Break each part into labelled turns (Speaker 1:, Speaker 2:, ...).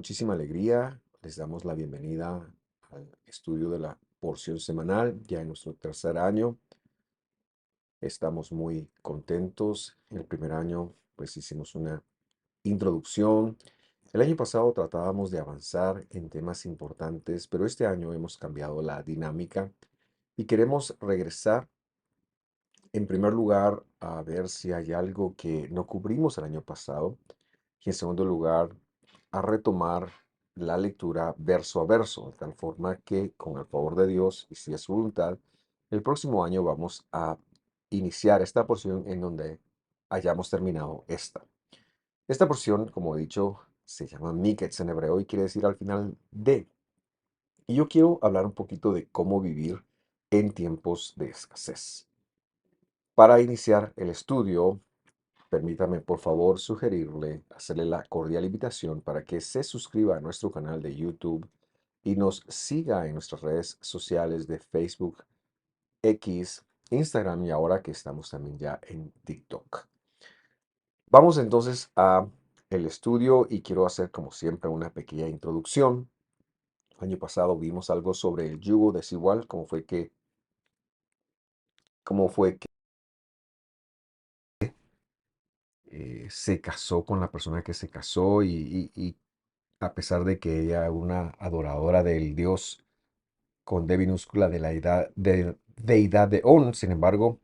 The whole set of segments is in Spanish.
Speaker 1: muchísima alegría les damos la bienvenida al estudio de la porción semanal, ya en nuestro tercer año. Estamos muy contentos. El primer año, pues hicimos una introducción. El año pasado tratábamos de avanzar en temas importantes, pero este año hemos cambiado la dinámica y queremos regresar en primer lugar a ver si hay algo que no cubrimos el año pasado y en segundo lugar a retomar la lectura verso a verso, de tal forma que con el favor de Dios y si es su voluntad, el próximo año vamos a iniciar esta porción en donde hayamos terminado esta. Esta porción, como he dicho, se llama Miketz en hebreo y quiere decir al final de. Y yo quiero hablar un poquito de cómo vivir en tiempos de escasez. Para iniciar el estudio, permítame por favor sugerirle, hacerle la cordial invitación para que se suscriba a nuestro canal de YouTube y nos siga en nuestras redes sociales de Facebook, X, Instagram y ahora que estamos también ya en TikTok. Vamos entonces a el estudio y quiero hacer como siempre una pequeña introducción. El año pasado vimos algo sobre el yugo desigual, cómo fue que se casó con la persona que se casó y a pesar de que ella era una adoradora del dios con D minúscula de la deidad de On, sin embargo,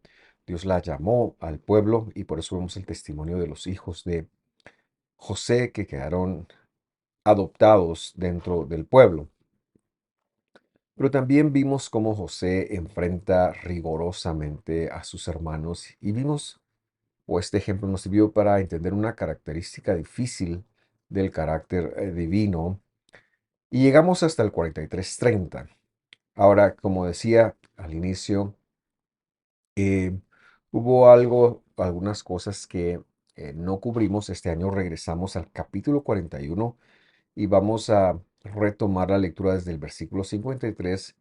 Speaker 1: Dios la llamó al pueblo y por eso vemos el testimonio de los hijos de José que quedaron adoptados dentro del pueblo. Pero también vimos cómo José enfrenta rigurosamente a sus hermanos y vimos, o este ejemplo nos sirvió para entender una característica difícil del carácter divino. Y llegamos hasta el 43:30. Ahora, como decía al inicio, eh, hubo algunas cosas que no cubrimos. Este año regresamos al capítulo 41 y vamos a retomar la lectura desde el versículo 53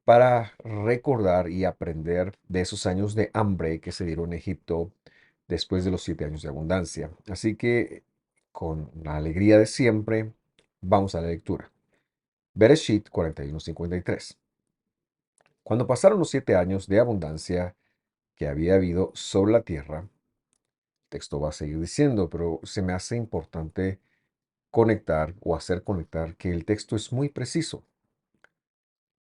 Speaker 1: para recordar y aprender de esos años de hambre que se dieron en Egipto después de los 7 años de abundancia. Así que, con la alegría de siempre, vamos a la lectura. Bereshit 41:53. Cuando pasaron los 7 años de abundancia que había habido sobre la tierra, el texto va a seguir diciendo, pero se me hace importante conectar o hacer conectar que el texto es muy preciso,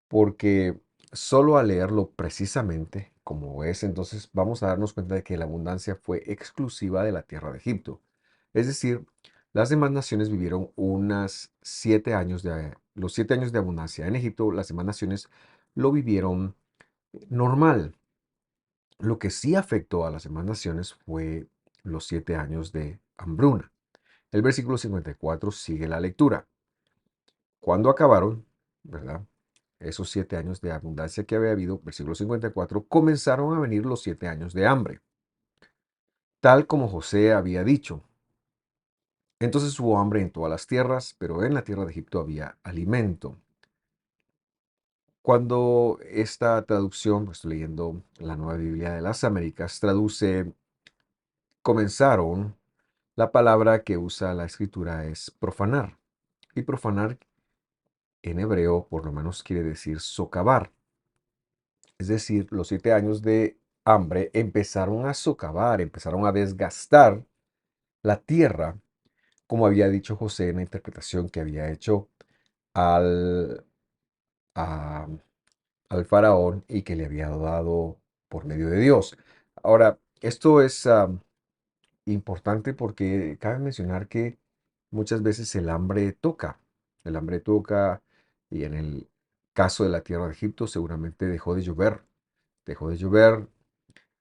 Speaker 1: porque solo al leerlo precisamente, como es, entonces vamos a darnos cuenta de que la abundancia fue exclusiva de la tierra de Egipto. Es decir, las demás naciones vivieron los 7 años de abundancia en Egipto, las demás naciones lo vivieron normal. Lo que sí afectó a las demás naciones fue los 7 años de hambruna. El versículo 54 sigue la lectura. Cuando acabaron, ¿verdad? Esos 7 años de abundancia que había habido, versículo 54, comenzaron a venir los 7 años de hambre, tal como José había dicho. Entonces hubo hambre en todas las tierras, pero en la tierra de Egipto había alimento. Cuando esta traducción, pues estoy leyendo la Nueva Biblia de las Américas, traduce comenzaron, la palabra que usa la escritura es profanar. Y profanar en hebreo por lo menos quiere decir socavar. Es decir, los 7 años de hambre empezaron a socavar, empezaron a desgastar la tierra, como había dicho José en la interpretación que había hecho al, a- al faraón y que le había dado por medio de Dios. Ahora, esto es importante porque cabe mencionar que muchas veces el hambre toca y en el caso de la tierra de Egipto seguramente dejó de llover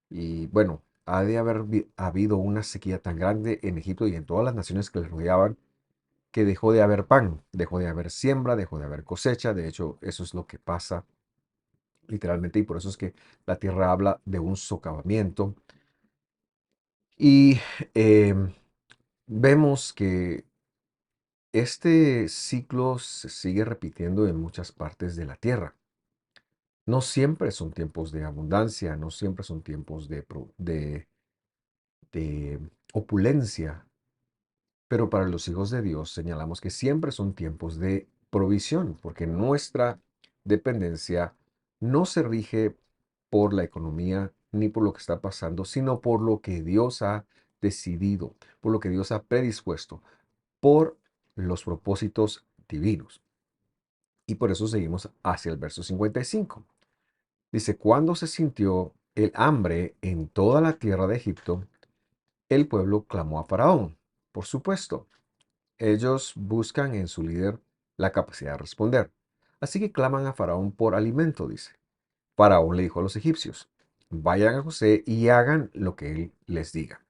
Speaker 1: y bueno, ha de haber habido una sequía tan grande en Egipto y en todas las naciones que le rodeaban que dejó de haber pan, dejó de haber siembra, dejó de haber cosecha, de hecho eso es lo que pasa literalmente y por eso es que la tierra habla de un socavamiento y em, vemos que este ciclo se sigue repitiendo en muchas partes de la tierra. No siempre son tiempos de abundancia, no siempre son tiempos de opulencia. Pero para los hijos de Dios señalamos que siempre son tiempos de provisión, porque nuestra dependencia no se rige por la economía ni por lo que está pasando, sino por lo que Dios ha decidido, por lo que Dios ha predispuesto, por los propósitos divinos. Y por eso seguimos hacia el verso 55. Dice, cuando se sintió el hambre en toda la tierra de Egipto, el pueblo clamó a Faraón. Por supuesto, ellos buscan en su líder la capacidad de responder. Así que claman a Faraón por alimento, dice. Faraón le dijo a los egipcios, vayan a José y hagan lo que él les diga.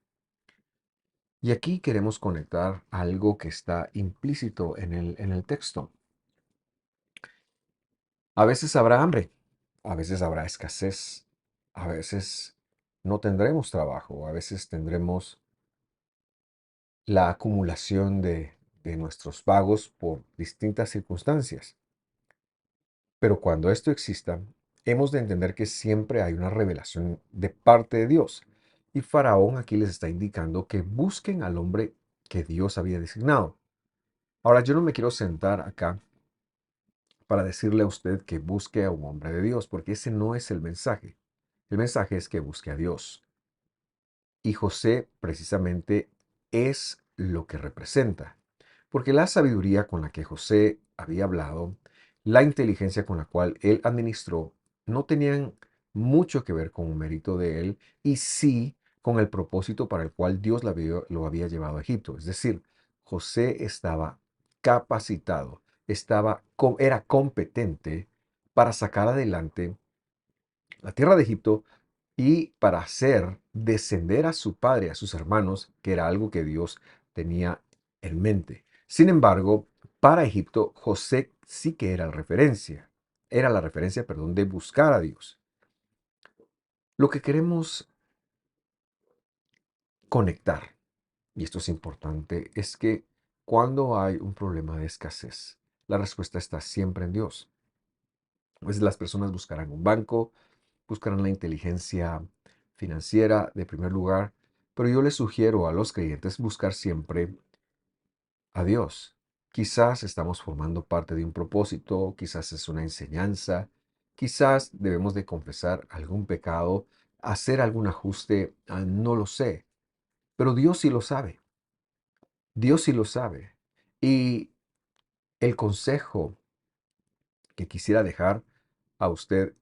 Speaker 1: Y aquí queremos conectar algo que está implícito en el texto. A veces habrá hambre, a veces habrá escasez, a veces no tendremos trabajo, a veces tendremos la acumulación de nuestros pagos por distintas circunstancias. Pero cuando esto exista, hemos de entender que siempre hay una revelación de parte de Dios. Y Faraón aquí les está indicando que busquen al hombre que Dios había designado. Ahora, yo no me quiero sentar acá para decirle a usted que busque a un hombre de Dios, porque ese no es el mensaje. El mensaje es que busque a Dios. Y José precisamente es lo que representa. Porque la sabiduría con la que José había hablado, la inteligencia con la cual él administró, no tenían mucho que ver con un mérito de él y sí con el propósito para el cual Dios lo había llevado a Egipto. Es decir, José estaba capacitado, era competente para sacar adelante la tierra de Egipto y para hacer descender a su padre, a sus hermanos, que era algo que Dios tenía en mente. Sin embargo, para Egipto, José sí que era la referencia, perdón, de buscar a Dios. Lo que queremos conectar, y esto es importante, es que cuando hay un problema de escasez, la respuesta está siempre en Dios. A veces las personas buscarán un banco, buscarán la inteligencia financiera de primer lugar, pero yo les sugiero a los creyentes buscar siempre a Dios. Quizás estamos formando parte de un propósito, quizás es una enseñanza, quizás debemos de confesar algún pecado, hacer algún ajuste, no lo sé, pero Dios sí lo sabe, Dios sí lo sabe. Y el consejo que quisiera dejar a usted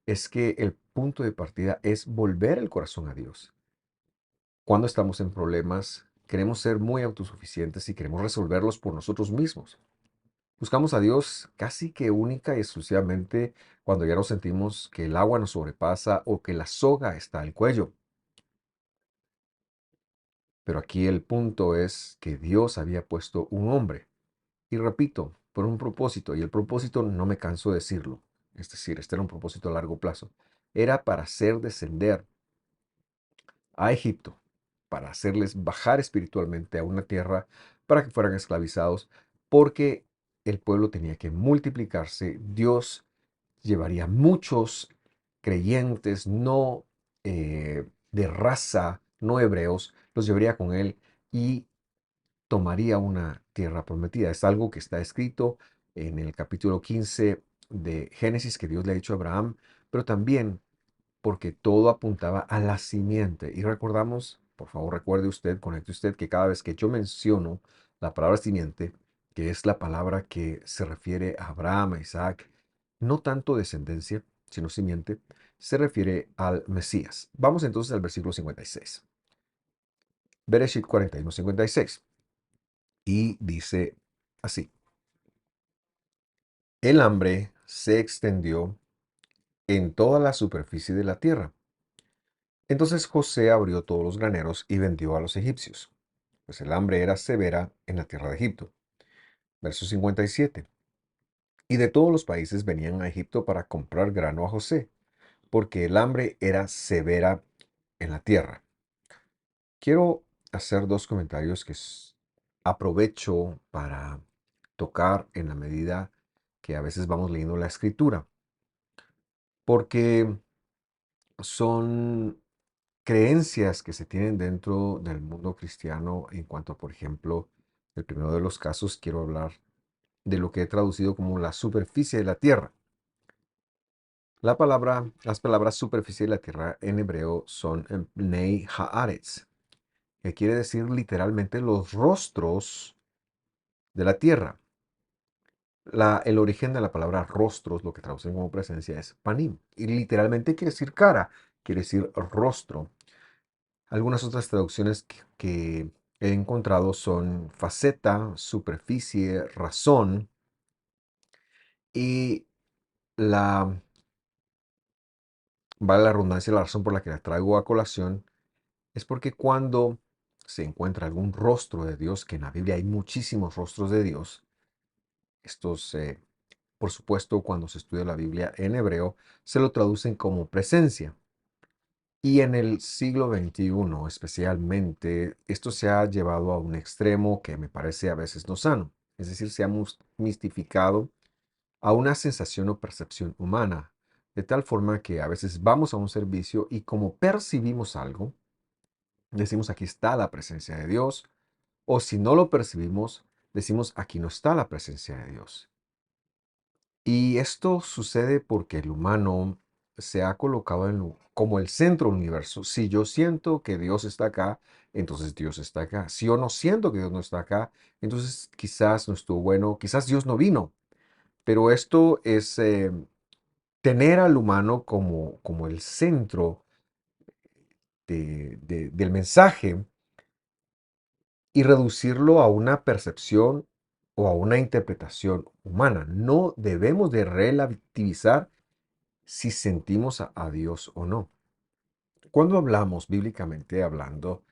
Speaker 1: es que el punto de partida es volver el corazón a Dios. Cuando estamos en problemas, queremos ser muy autosuficientes y queremos resolverlos por nosotros mismos. Buscamos a Dios casi que única y exclusivamente cuando ya nos sentimos que el agua nos sobrepasa o que la soga está al cuello. Pero aquí el punto es que Dios había puesto un hombre, y repito, por un propósito, y el propósito no me canso de decirlo, es decir, este era un propósito a largo plazo, era para hacer descender a Egipto, para hacerles bajar espiritualmente a una tierra para que fueran esclavizados, porque el pueblo tenía que multiplicarse, Dios llevaría muchos creyentes no de raza, no hebreos, los llevaría con él y tomaría una tierra prometida. Es algo que está escrito en el capítulo 15 de Génesis que Dios le ha dicho a Abraham, pero también porque todo apuntaba a la simiente. Y recordamos, por favor, recuerde usted, conecte usted que cada vez que yo menciono la palabra simiente, que es la palabra que se refiere a Abraham, a Isaac, no tanto descendencia, sino simiente, se refiere al Mesías. Vamos entonces al versículo 56. Bereshit 41, 56. Y dice así: el hambre se extendió en toda la superficie de la tierra. Entonces José abrió todos los graneros y vendió a los egipcios, pues el hambre era severa en la tierra de Egipto. Verso 57. Y de todos los países venían a Egipto para comprar grano a José, porque el hambre era severa en la tierra. Quiero hacer dos comentarios que aprovecho para tocar en la medida que a veces vamos leyendo la escritura, porque son creencias que se tienen dentro del mundo cristiano en cuanto, por ejemplo, El primero de los casos quiero hablar de lo que he traducido como la superficie de la tierra. Las palabras superficie de la tierra en hebreo son Pnei Haaretz, que quiere decir literalmente los rostros de la tierra. El origen de la palabra rostros, lo que traducen como presencia, es panim. Y literalmente quiere decir cara, quiere decir rostro. Algunas otras traducciones que he encontrado son faceta, superficie, razón. Y la, vale la redundancia, la razón por la que la traigo a colación es porque cuando se encuentra algún rostro de Dios, que en la Biblia hay muchísimos rostros de Dios, estos, por supuesto, cuando se estudia la Biblia en hebreo, se lo traducen como presencia. Y en el siglo XXI, especialmente, esto se ha llevado a un extremo que me parece a veces no sano. Es decir, se ha mistificado a una sensación o percepción humana, de tal forma que a veces vamos a un servicio y como percibimos algo, decimos aquí está la presencia de Dios, o si no lo percibimos, decimos aquí no está la presencia de Dios. Y esto sucede porque el humano se ha colocado como el centro del universo. Si yo siento que Dios está acá, entonces Dios está acá. Si yo no siento que Dios no está acá, entonces quizás no estuvo bueno, quizás Dios no vino. Pero esto es tener al humano como el centro del mensaje y reducirlo a una percepción o a una interpretación humana. No debemos de relativizar si sentimos a Dios o no. Cuando hablamos bíblicamente hablando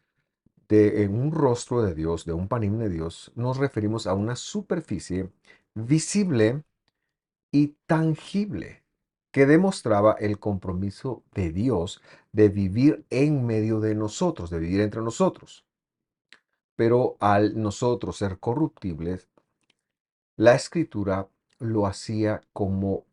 Speaker 1: de un rostro de Dios, de un panim de Dios, nos referimos a una superficie visible y tangible que demostraba el compromiso de Dios de vivir en medio de nosotros, de vivir entre nosotros. Pero al nosotros ser corruptibles, la escritura lo hacía como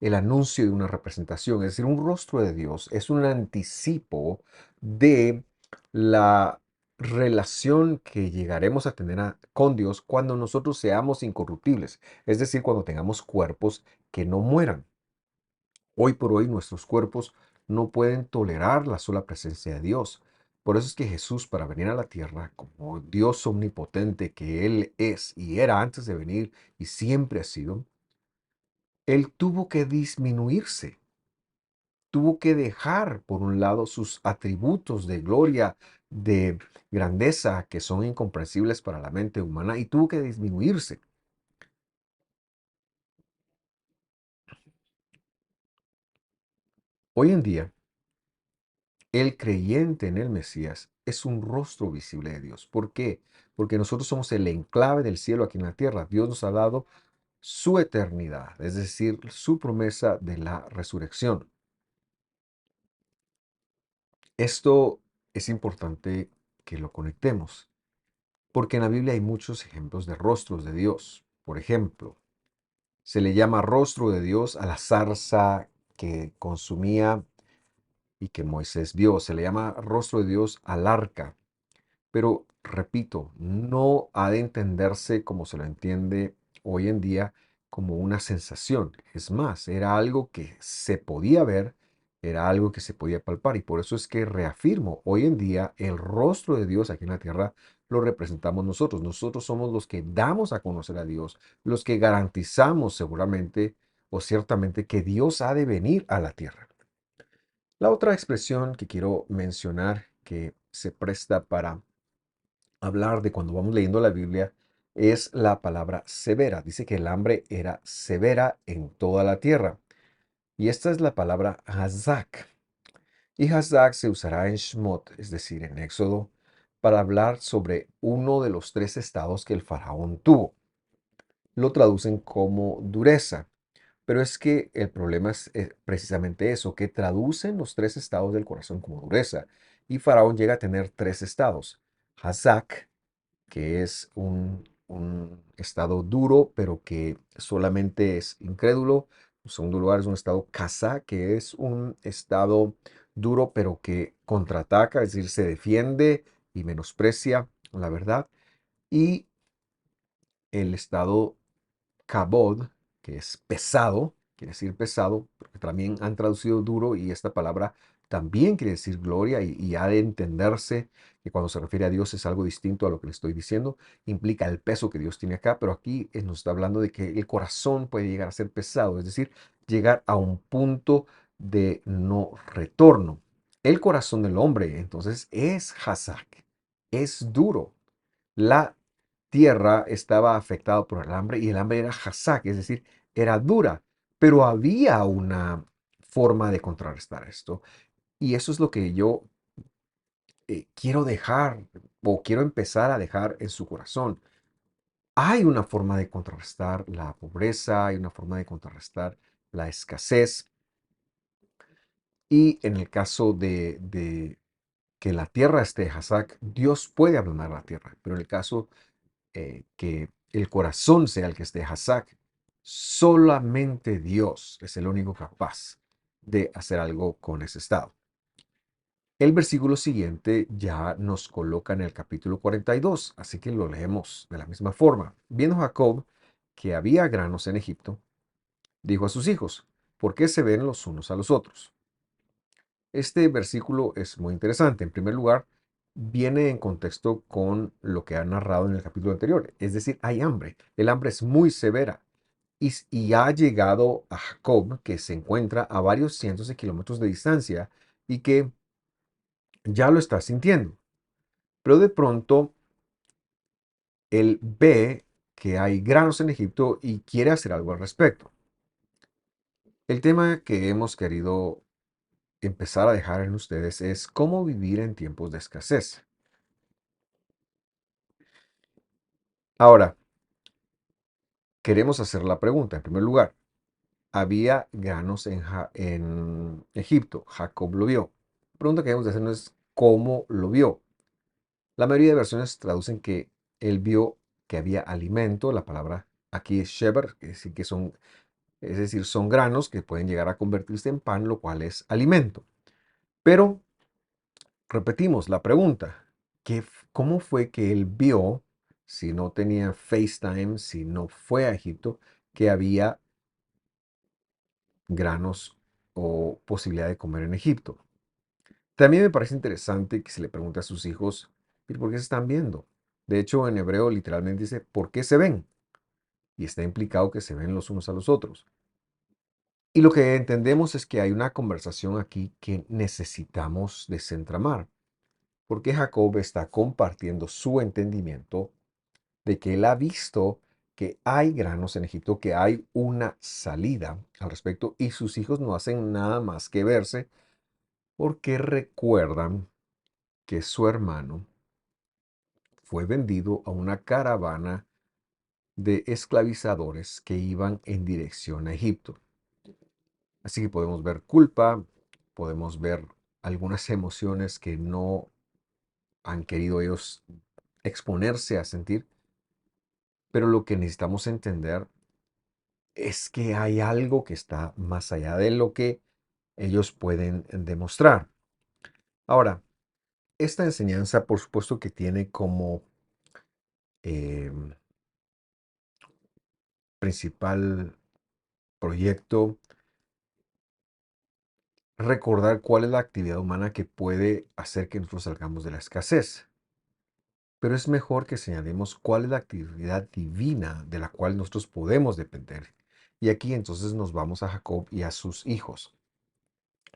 Speaker 1: el anuncio de una representación, es decir, un rostro de Dios es un anticipo de la relación que llegaremos a tener con Dios cuando nosotros seamos incorruptibles, es decir, cuando tengamos cuerpos que no mueran. Hoy por hoy nuestros cuerpos no pueden tolerar la sola presencia de Dios. Por eso es que Jesús, para venir a la tierra, como Dios omnipotente que Él es y era antes de venir y siempre ha sido, Él tuvo que disminuirse, tuvo que dejar por un lado sus atributos de gloria, de grandeza que son incomprensibles para la mente humana y tuvo que disminuirse. Hoy en día, el creyente en el Mesías es un rostro visible de Dios. ¿Por qué? Porque nosotros somos el enclave del cielo aquí en la tierra. Dios nos ha dado su eternidad, es decir, su promesa de la resurrección. Esto es importante que lo conectemos, porque en la Biblia hay muchos ejemplos de rostros de Dios. Por ejemplo, se le llama rostro de Dios a la zarza que consumía y que Moisés vio. Se le llama rostro de Dios al arca. Pero, repito, no ha de entenderse como se lo entiende hoy en día como una sensación. Es más, era algo que se podía ver, era algo que se podía palpar. Y por eso es que reafirmo, hoy en día el rostro de Dios aquí en la tierra lo representamos nosotros. Nosotros somos los que damos a conocer a Dios, los que garantizamos seguramente o ciertamente que Dios ha de venir a la tierra. La otra expresión que quiero mencionar que se presta para hablar de cuando vamos leyendo la Biblia es la palabra severa. Dice que el hambre era severa en toda la tierra. Y esta es la palabra hazak. Y hazak se usará en Shmot, es decir, en Éxodo, para hablar sobre uno de los tres estados que el faraón tuvo. Lo traducen como dureza. Pero es que el problema es precisamente eso, que traducen los tres estados del corazón como dureza. Y Faraón llega a tener tres estados. Hazak, que es un estado duro, pero que solamente es incrédulo. En segundo lugar, es un estado casa, que es un estado duro, pero que contraataca, es decir, se defiende y menosprecia la verdad. Y el estado kabod, que es pesado, quiere decir pesado, porque también han traducido duro y esta palabra también quiere decir gloria y ha de entenderse que cuando se refiere a Dios es algo distinto a lo que le estoy diciendo, implica el peso que Dios tiene acá, pero aquí nos está hablando de que el corazón puede llegar a ser pesado, es decir, llegar a un punto de no retorno. El corazón del hombre entonces es Hazak, es duro. La tierra estaba afectada por el hambre y el hambre era hazak, es decir, era dura, pero había una forma de contrarrestar esto. Y eso es lo que yo quiero dejar o quiero empezar a dejar en su corazón. Hay una forma de contrarrestar la pobreza, hay una forma de contrarrestar la escasez. Y en el caso de que la tierra esté hazak, Dios puede ablandar la tierra, pero en el caso que el corazón sea el que esté Hazak. Solamente Dios es el único capaz de hacer algo con ese estado. El versículo siguiente ya nos coloca en el capítulo 42, así que lo leemos de la misma forma. Viendo Jacob que había granos en Egipto, dijo a sus hijos, ¿por qué se ven los unos a los otros? Este versículo es muy interesante. En primer lugar, viene en contexto con lo que ha narrado en el capítulo anterior. Es decir, hay hambre. El hambre es muy severa y ha llegado a Jacob, que se encuentra a varios cientos de kilómetros de distancia y que ya lo está sintiendo. Pero de pronto él ve que hay granos en Egipto y quiere hacer algo al respecto. El tema que hemos querido empezar a dejar en ustedes es cómo vivir en tiempos de escasez. Ahora, queremos hacer la pregunta. En primer lugar, había granos en Egipto. Jacob lo vio. La pregunta que debemos de hacernos es cómo lo vio. La mayoría de versiones traducen que él vio que había alimento. La palabra aquí es sheber, es decir, son granos que pueden llegar a convertirse en pan, lo cual es alimento. Pero repetimos la pregunta. ¿Cómo fue que él vio, si no tenía FaceTime, si no fue a Egipto, que había granos o posibilidad de comer en Egipto? También me parece interesante que se le pregunte a sus hijos, ¿y por qué se están viendo? De hecho, en hebreo literalmente dice, ¿por qué se ven? Y está implicado que se ven los unos a los otros. Y lo que entendemos es que hay una conversación aquí que necesitamos desentramar, porque Jacob está compartiendo su entendimiento de que él ha visto que hay granos en Egipto, que hay una salida al respecto, y sus hijos no hacen nada más que verse porque recuerdan que su hermano fue vendido a una caravana de esclavizadores que iban en dirección a Egipto. Así que podemos ver culpa, podemos ver algunas emociones que no han querido ellos exponerse a sentir, pero lo que necesitamos entender es que hay algo que está más allá de lo que ellos pueden demostrar. Ahora, esta enseñanza, por supuesto que tiene como em, principal proyecto recordar cuál es la actividad humana que puede hacer que nosotros salgamos de la escasez. Pero es mejor que señalemos cuál es la actividad divina de la cual nosotros podemos depender. Y aquí entonces nos vamos a Jacob y a sus hijos.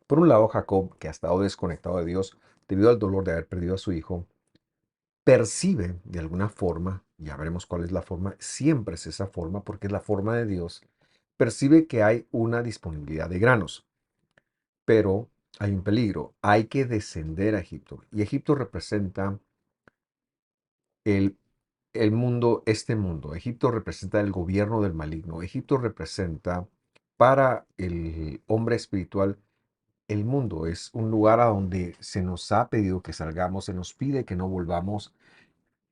Speaker 1: Por un lado, Jacob, que ha estado desconectado de Dios debido al dolor de haber perdido a su hijo, percibe de alguna forma, ya veremos cuál es la forma, siempre es esa forma porque es la forma de Dios, percibe que hay una disponibilidad de granos. Pero hay un peligro, hay que descender a Egipto. Y Egipto representa el, el mundo, este mundo. Egipto representa el gobierno del maligno. Egipto representa para el hombre espiritual el mundo. Es un lugar a donde se nos ha pedido que salgamos, se nos pide que no volvamos.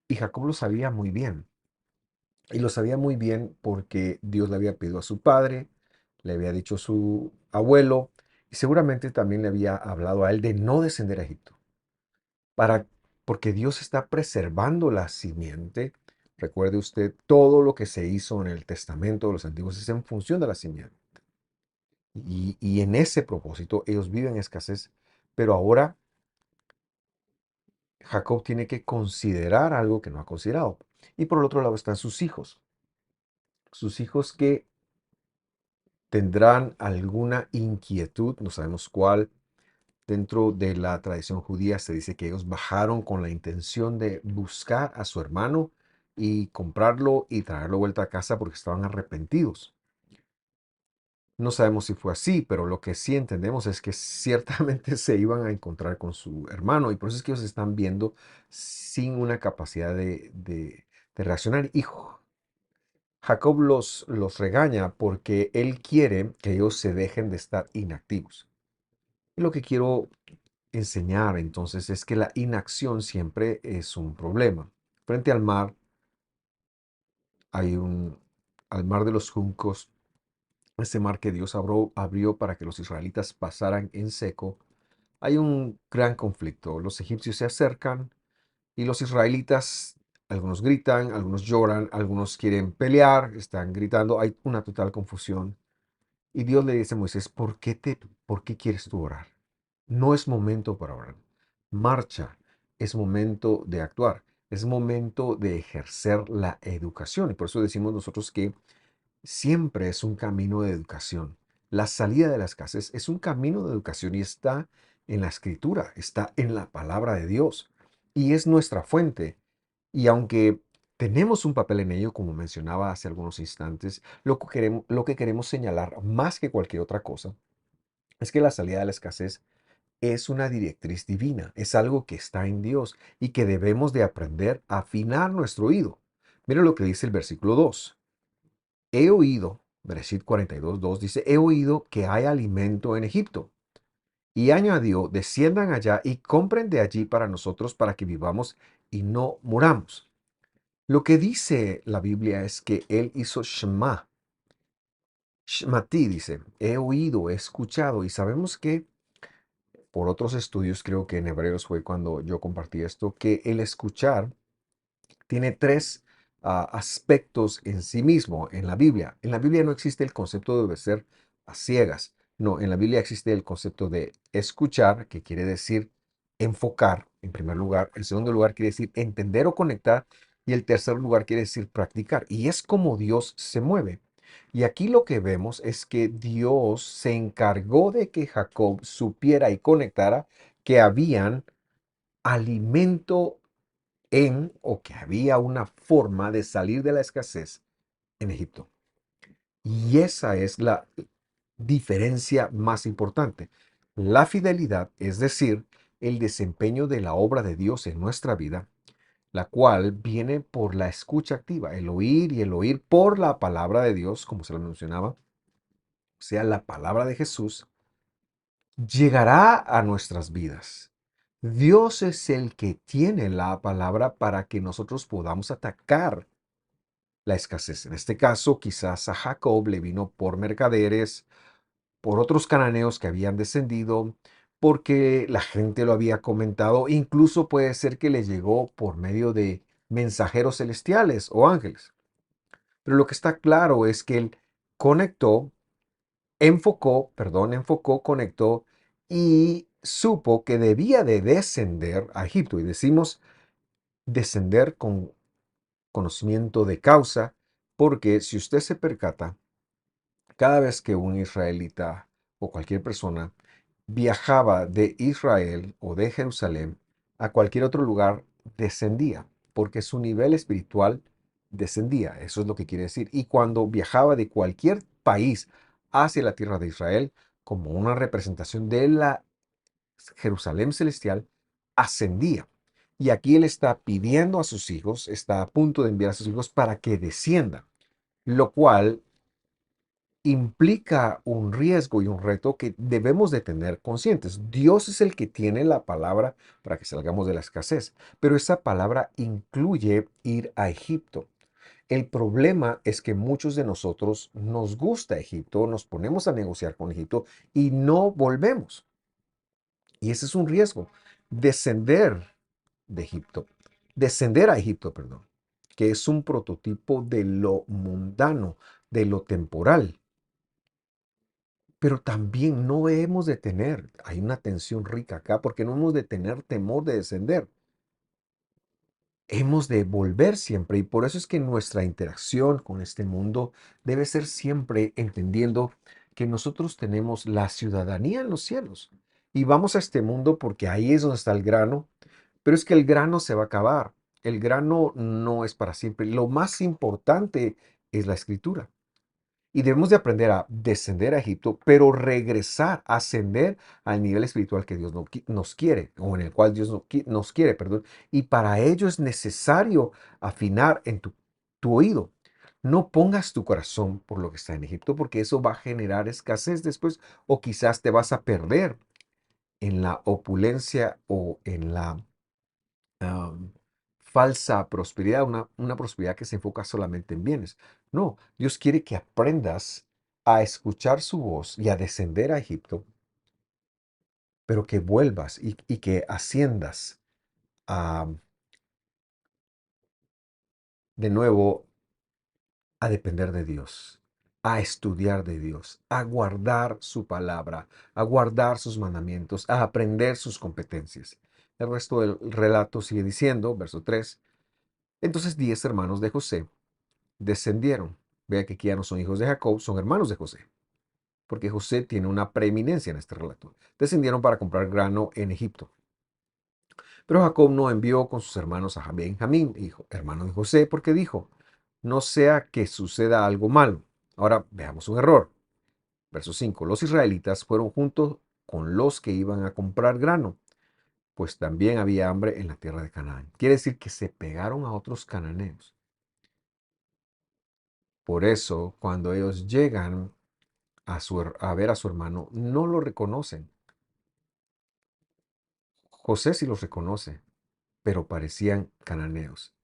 Speaker 1: Y Jacob lo sabía muy bien. Y lo sabía muy bien porque Dios le había pedido a su padre, le había dicho a su abuelo, y seguramente también le había hablado a él de no descender a Egipto. Para, porque Dios está preservando la simiente Recuerde usted, todo lo que se hizo en el testamento de los antiguos es en función de la simiente. Y en ese propósito ellos viven escasez, pero ahora Jacob tiene que considerar algo que no ha considerado. Y por el otro lado están sus hijos que tendrán alguna inquietud, no sabemos cuál. Dentro de la tradición judía se dice que ellos bajaron con la intención de buscar a su hermano y comprarlo y traerlo vuelta a casa porque estaban arrepentidos. No sabemos si fue así, pero lo que sí entendemos es que ciertamente se iban a encontrar con su hermano y por eso es que ellos están viendo sin una capacidad de reaccionar. Y Jacob los regaña porque él quiere que ellos se dejen de estar inactivos. Y lo que quiero enseñar entonces es que la inacción siempre es un problema. Frente al mar hay al mar de los juncos, ese mar que Dios abrió para que los israelitas pasaran en seco. Hay un gran conflicto. Los egipcios se acercan y los israelitas, algunos gritan, algunos lloran, algunos quieren pelear, están gritando, hay una total confusión. Y Dios le dice a Moisés, por qué quieres tú orar? No es momento para orar. Marcha, es momento de actuar, es momento de ejercer la educación. Y por eso decimos nosotros que siempre es un camino de educación. La salida de la escasez es un camino de educación y está en la escritura, está en la palabra de Dios y es nuestra fuente. Y aunque tenemos un papel en ello, como mencionaba hace algunos instantes, lo que queremos señalar más que cualquier otra cosa es que la salida de la escasez es una directriz divina, es algo que está en Dios y que debemos de aprender a afinar nuestro oído. Mira lo que dice el versículo 2. He oído, versículo 42, 2 dice, he oído que hay alimento en Egipto. Y añadió, desciendan allá y compren de allí para nosotros para que vivamos y no muramos. Lo que dice la Biblia es que él hizo Shema. Shmati dice, he oído, he escuchado. Y sabemos que por otros estudios, creo que en Hebreos fue cuando yo compartí esto, que el escuchar tiene tres aspectos en sí mismo en la Biblia. En la Biblia no existe el concepto de obedecer a ciegas. No, en la Biblia existe el concepto de escuchar, que quiere decir enfocar, en primer lugar. En segundo lugar, quiere decir entender o conectar. Y el tercer lugar quiere decir practicar. Y es como Dios se mueve. Y aquí lo que vemos es que Dios se encargó de que Jacob supiera y conectara que habían alimento o que había una forma de salir de la escasez en Egipto. Y esa es la diferencia más importante. La fidelidad, es decir, el desempeño de la obra de Dios en nuestra vida, la cual viene por la escucha activa, el oír y el oír por la palabra de Dios, como se lo mencionaba, o sea, la palabra de Jesús, llegará a nuestras vidas. Dios es el que tiene la palabra para que nosotros podamos atacar la escasez. En este caso, quizás a Jacob le vino por mercaderes, por otros cananeos que habían descendido, porque la gente lo había comentado, incluso puede ser que le llegó por medio de mensajeros celestiales o ángeles. Pero lo que está claro es que él conectó, enfocó, conectó y supo que debía de descender a Egipto. Y decimos descender con conocimiento de causa, porque si usted se percata, cada vez que un israelita o cualquier persona viajaba de Israel o de Jerusalén a cualquier otro lugar, descendía, porque su nivel espiritual descendía. Eso es lo que quiere decir. Y cuando viajaba de cualquier país hacia la tierra de Israel, como una representación de la Jerusalén celestial, ascendía. Y aquí él está pidiendo a sus hijos, está a punto de enviar a sus hijos para que desciendan, lo cual implica un riesgo y un reto que debemos de tener conscientes. Dios es el que tiene la palabra para que salgamos de la escasez, pero esa palabra incluye ir a Egipto. El problema es que muchos de nosotros nos gusta Egipto, nos ponemos a negociar con Egipto y no volvemos. Y ese es un riesgo. Descender de Egipto, descender a Egipto, perdón. que es un prototipo de lo mundano, de lo temporal. Pero también no hemos de tener, hay una tensión rica acá, porque no hemos de tener temor de descender. Hemos de volver siempre y por eso es que nuestra interacción con este mundo debe ser siempre entendiendo que nosotros tenemos la ciudadanía en los cielos y vamos a este mundo porque ahí es donde está el grano, pero es que el grano se va a acabar. El grano no es para siempre. Lo más importante es la escritura. Y debemos de aprender a descender a Egipto, pero regresar, ascender al nivel espiritual que Dios nos quiere, o en el cual Dios nos quiere, perdón. Y para ello es necesario afinar en tu oído. No pongas tu corazón por lo que está en Egipto, porque eso va a generar escasez después, o quizás te vas a perder en la opulencia o en la am, falsa prosperidad, una prosperidad que se enfoca solamente en bienes. No, Dios quiere que aprendas a escuchar su voz y a descender a Egipto, pero que vuelvas y que asciendas a, de nuevo a depender de Dios, a estudiar de Dios, a guardar su palabra, a guardar sus mandamientos, a aprender sus competencias. El resto del relato sigue diciendo, verso 3, entonces 10 hermanos de José descendieron. Vea que aquí ya no son hijos de Jacob, son hermanos de José, porque José tiene una preeminencia en este relato. Descendieron para comprar grano en Egipto. Pero Jacob no envió con sus hermanos a Benjamín, hijo, hermano de José, porque dijo, no sea que suceda algo malo. Ahora veamos un error. Verso 5. Los israelitas fueron juntos con los que iban a comprar grano, pues también había hambre en la tierra de Canaán. Quiere decir que se pegaron a otros cananeos. Por eso, cuando ellos llegan a ver a su hermano, no lo reconocen. José sí los reconoce, pero parecían cananeos.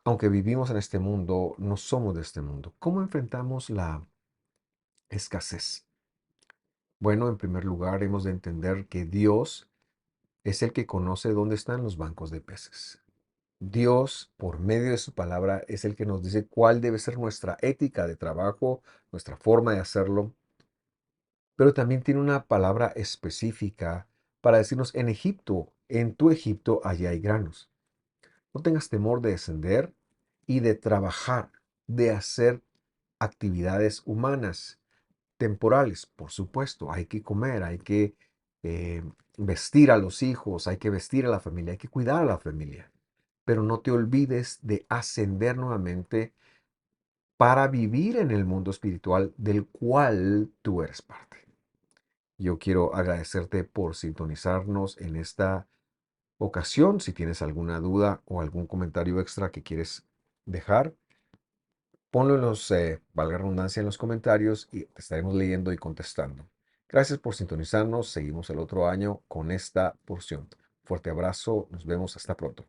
Speaker 1: Aunque vivimos en este mundo, no somos de este mundo. ¿Cómo enfrentamos la escasez? Bueno, en primer lugar, hemos de entender que Dios es el que conoce dónde están los bancos de peces. Dios, por medio de su palabra, es el que nos dice cuál debe ser nuestra ética de trabajo, nuestra forma de hacerlo, pero también tiene una palabra específica para decirnos, en Egipto, en tu Egipto, allá hay granos. No tengas temor de descender y de trabajar, de hacer actividades humanas, temporales, por supuesto. Hay que comer, hay que eh, vestir a los hijos, hay que vestir a la familia, hay que cuidar a la familia. Pero no te olvides de ascender nuevamente para vivir en el mundo espiritual del cual tú eres parte. Yo quiero agradecerte por sintonizarnos en esta ocasión. Si tienes alguna duda o algún comentario extra que quieres dejar, ponlo en valga la redundancia, en los comentarios y te estaremos leyendo y contestando. Gracias por sintonizarnos. Seguimos el otro año con esta porción. Fuerte abrazo. Nos vemos hasta pronto.